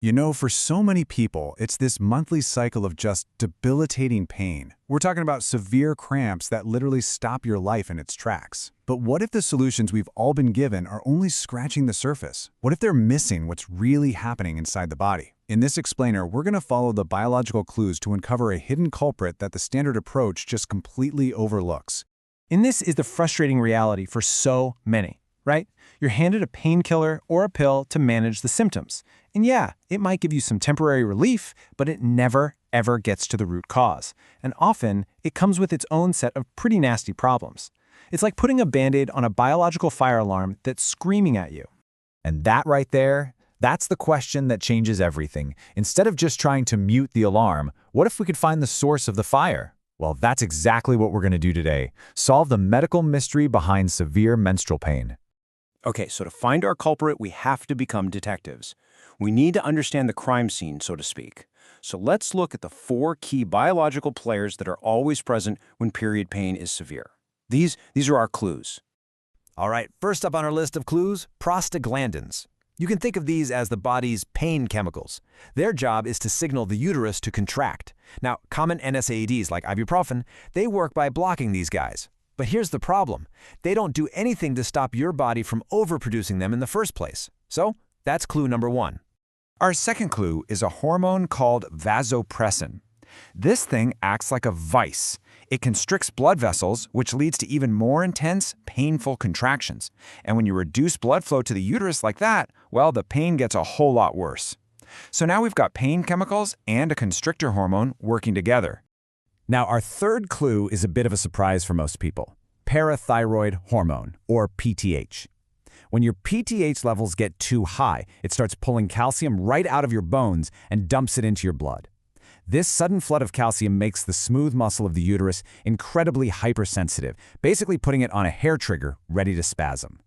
You know, for so many people, it's this monthly cycle of just debilitating pain. We're talking about severe cramps that literally stop your life in its tracks. But what if the solutions we've all been given are only scratching the surface? What if they're missing what's really happening inside the body? In this explainer, we're going to follow the biological clues to uncover a hidden culprit that the standard approach just completely overlooks. And this is the frustrating reality for so many, right? You're handed a painkiller or a pill to manage the symptoms. And yeah, it might give you some temporary relief, but it never, ever gets to the root cause. And often, it comes with its own set of pretty nasty problems. It's like putting a Band-Aid on a biological fire alarm that's screaming at you. And that right there, that's the question that changes everything. Instead of just trying to mute the alarm, what if we could find the source of the fire? Well, that's exactly what we're going to do today. Solve the medical mystery behind severe menstrual pain. Okay, so to find our culprit, we have to become detectives. We need to understand the crime scene, so to speak. So let's look at the 4 key biological players that are always present when period pain is severe. These are our clues. All right, first up on our list of clues, prostaglandins. You can think of these as the body's pain chemicals. Their job is to signal the uterus to contract. Now, common NSAIDs like ibuprofen, they work by blocking these guys. But here's the problem. They don't do anything to stop your body from overproducing them in the first place. So, that's clue number 1. Our second clue is a hormone called vasopressin. This thing acts like a vice. It constricts blood vessels, which leads to even more intense, painful contractions. And when you reduce blood flow to the uterus like that, well, the pain gets a whole lot worse. So now we've got pain chemicals and a constrictor hormone working together. Now, our third clue is a bit of a surprise for most people. Parathyroid hormone, or PTH. When your PTH levels get too high, it starts pulling calcium right out of your bones and dumps it into your blood. This sudden flood of calcium makes the smooth muscle of the uterus incredibly hypersensitive, basically putting it on a hair trigger ready to spasm.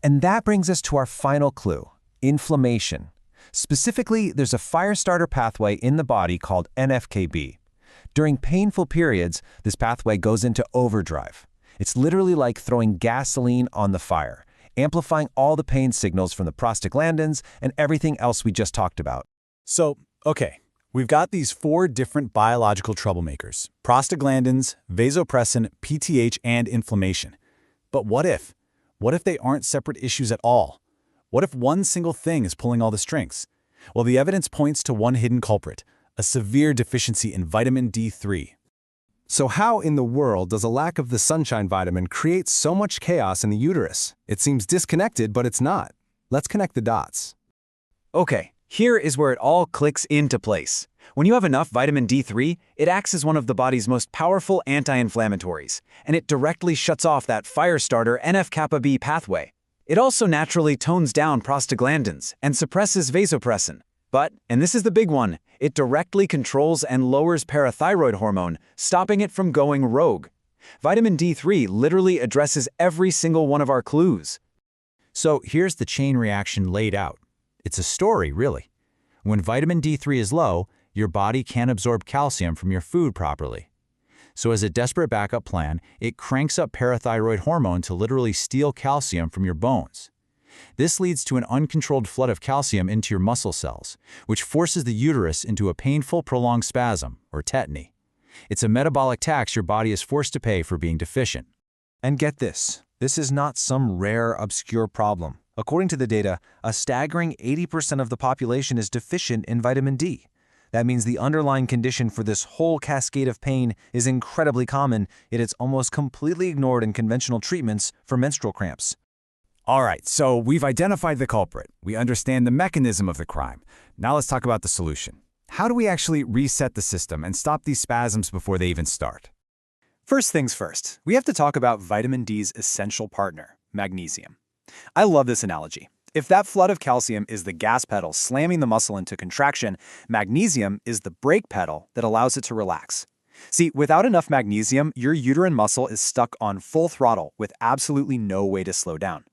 And that brings us to our final clue, inflammation. Specifically, there's a fire starter pathway in the body called NF-κB. During painful periods, this pathway goes into overdrive. It's literally like throwing gasoline on the fire, amplifying all the pain signals from the prostaglandins and everything else we just talked about. So, okay, we've got these 4 different biological troublemakers: prostaglandins, vasopressin, PTH, and inflammation. But what if? What if they aren't separate issues at all? What if one single thing is pulling all the strings? Well, the evidence points to one hidden culprit: a severe deficiency in vitamin D3. So how in the world does a lack of the sunshine vitamin create so much chaos in the uterus? It seems disconnected, but it's not. Let's connect the dots. Okay, here is where it all clicks into place. When you have enough vitamin D3, it acts as one of the body's most powerful anti-inflammatories, and it directly shuts off that fire starter NF-κB pathway. It also naturally tones down prostaglandins and suppresses vasopressin. But, and this is the big one, it directly controls and lowers parathyroid hormone, stopping it from going rogue. Vitamin D3 literally addresses every single one of our clues. So here's the chain reaction laid out. It's a story, really. When vitamin D3 is low, your body can't absorb calcium from your food properly. So as a desperate backup plan, it cranks up parathyroid hormone to literally steal calcium from your bones. This leads to an uncontrolled flood of calcium into your muscle cells, which forces the uterus into a painful prolonged spasm, or tetany. It's a metabolic tax your body is forced to pay for being deficient. And get this is not some rare, obscure problem. According to the data, a staggering 80% of the population is deficient in vitamin D. That means the underlying condition for this whole cascade of pain is incredibly common, yet it's almost completely ignored in conventional treatments for menstrual cramps. All right, so we've identified the culprit. We understand the mechanism of the crime. Now let's talk about the solution. How do we actually reset the system and stop these spasms before they even start? First things first, we have to talk about vitamin D's essential partner, magnesium. I love this analogy. If that flood of calcium is the gas pedal slamming the muscle into contraction, magnesium is the brake pedal that allows it to relax. See, without enough magnesium, your uterine muscle is stuck on full throttle with absolutely no way to slow down.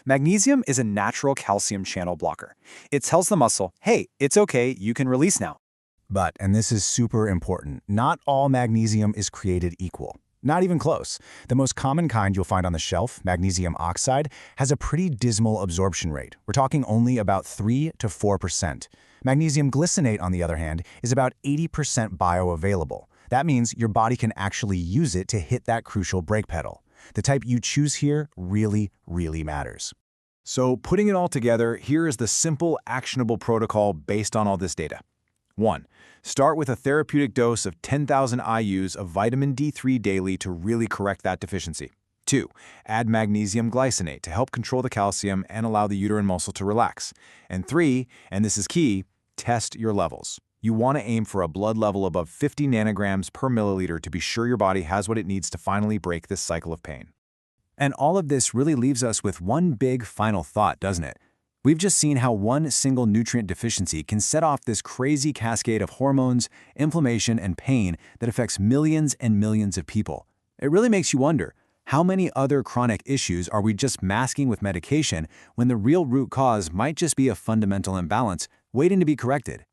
Magnesium is a natural calcium channel blocker. It tells the muscle, hey, it's okay, you can release now. But, and this is super important, not all magnesium is created equal. Not even close. The most common kind you'll find on the shelf, magnesium oxide, has a pretty dismal absorption rate. We're talking only about 3 to 4%. Magnesium glycinate, on the other hand, is about 80% bioavailable. That means your body can actually use it to hit that crucial brake pedal. The type you choose here really, really matters. So, putting it all together, here is the simple, actionable protocol based on all this data. 1. Start with a therapeutic dose of 10,000 IUs of vitamin D3 daily to really correct that deficiency. 2. Add magnesium glycinate to help control the calcium and allow the uterine muscle to relax. And 3, and this is key, test your levels. You want to aim for a blood level above 50 nanograms per milliliter to be sure your body has what it needs to finally break this cycle of pain. And all of this really leaves us with one big final thought, doesn't it? We've just seen how one single nutrient deficiency can set off this crazy cascade of hormones, inflammation, and pain that affects millions and millions of people. It really makes you wonder, how many other chronic issues are we just masking with medication when the real root cause might just be a fundamental imbalance waiting to be corrected?